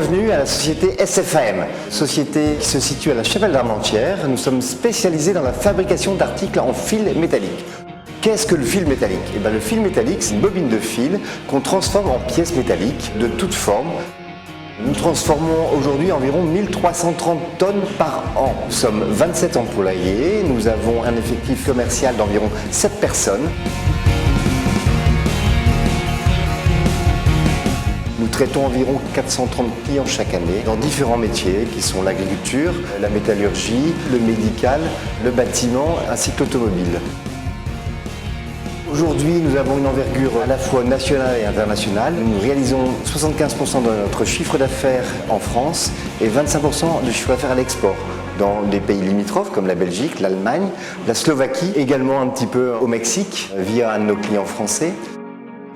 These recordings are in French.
Bienvenue à la société SFAM, société qui se situe à la Chapelle-Darmentière. Nous sommes spécialisés dans la fabrication d'articles en fil métallique. Qu'est-ce que le fil métallique? Le fil métallique, c'est une bobine de fil qu'on transforme en pièces métalliques de toutes formes. Nous transformons aujourd'hui environ 1330 tonnes par an. Nous sommes 27 employés, nous avons un effectif commercial d'environ 7 personnes. Nous traitons environ 430 clients chaque année dans différents métiers qui sont l'agriculture, la métallurgie, le médical, le bâtiment ainsi que l'automobile. Aujourd'hui, nous avons une envergure à la fois nationale et internationale. Nous réalisons 75% de notre chiffre d'affaires en France et 25% de chiffre d'affaires à l'export dans des pays limitrophes comme la Belgique, l'Allemagne, la Slovaquie, également un petit peu au Mexique via un de nos clients français.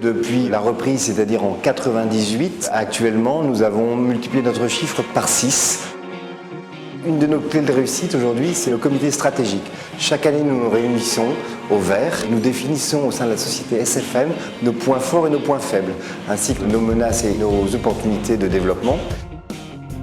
Depuis la reprise, c'est-à-dire en 1998, actuellement, nous avons multiplié notre chiffre par 6. Une de nos clés de réussite aujourd'hui, c'est le comité stratégique. Chaque année, nous nous réunissons au vert. Nous définissons au sein de la société SFM nos points forts et nos points faibles, ainsi que nos menaces et nos opportunités de développement.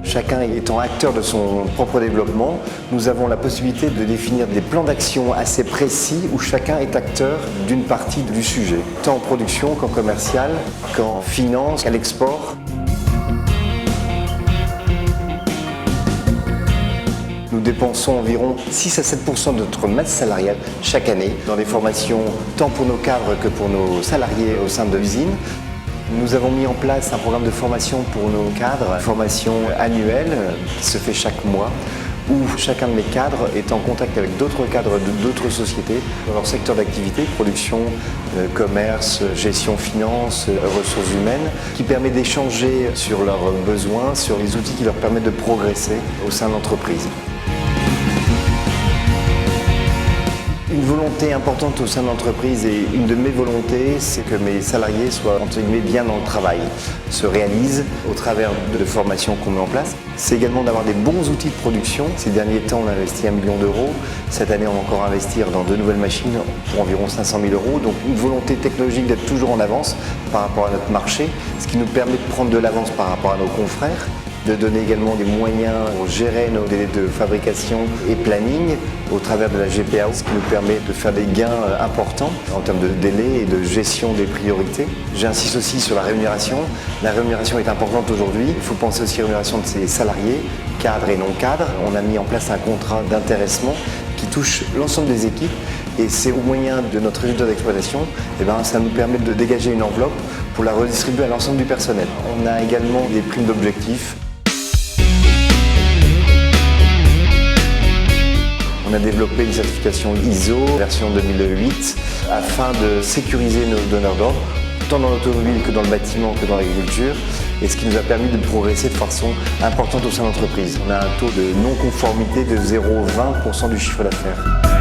Chacun étant acteur de son propre développement, nous avons la possibilité de définir des plans d'action assez précis où chacun est acteur d'une partie du sujet, tant en production qu'en commercial, qu'en finance, qu'à l'export. Nous dépensons environ 6 à 7% de notre masse salariale chaque année dans des formations tant pour nos cadres que pour nos salariés au sein de l'usine. Nous avons mis en place un programme de formation pour nos cadres, une formation annuelle qui se fait chaque mois, où chacun de mes cadres est en contact avec d'autres cadres d'autres sociétés dans leur secteur d'activité, production, commerce, gestion, finance, ressources humaines, qui permet d'échanger sur leurs besoins, sur les outils qui leur permettent de progresser au sein de l'entreprise. Une volonté importante au sein de l'entreprise et une de mes volontés, c'est que mes salariés soient entre guillemets bien dans le travail, se réalisent au travers de formations qu'on met en place. C'est également d'avoir des bons outils de production. Ces derniers temps, on a investi 1 million d'euros. Cette année, on va encore investir dans de nouvelles machines pour environ 500 000 euros. Donc une volonté technologique d'être toujours en avance par rapport à notre marché, ce qui nous permet de prendre de l'avance par rapport à nos confrères, de donner également des moyens pour gérer nos délais de fabrication et planning au travers de la GPA, ce qui nous permet de faire des gains importants en termes de délai et de gestion des priorités. J'insiste aussi sur la rémunération. La rémunération est importante aujourd'hui. Il faut penser aussi à la rémunération de ses salariés, cadres et non cadres. On a mis en place un contrat d'intéressement qui touche l'ensemble des équipes et c'est au moyen de notre résultat d'exploitation, ça nous permet de dégager une enveloppe pour la redistribuer à l'ensemble du personnel. On a également des primes d'objectifs. On a développé une certification ISO version 2008 afin de sécuriser nos donneurs d'ordre, tant dans l'automobile que dans le bâtiment que dans l'agriculture, et ce qui nous a permis de progresser de façon importante au sein de l'entreprise. On a un taux de non-conformité de 0,20% du chiffre d'affaires.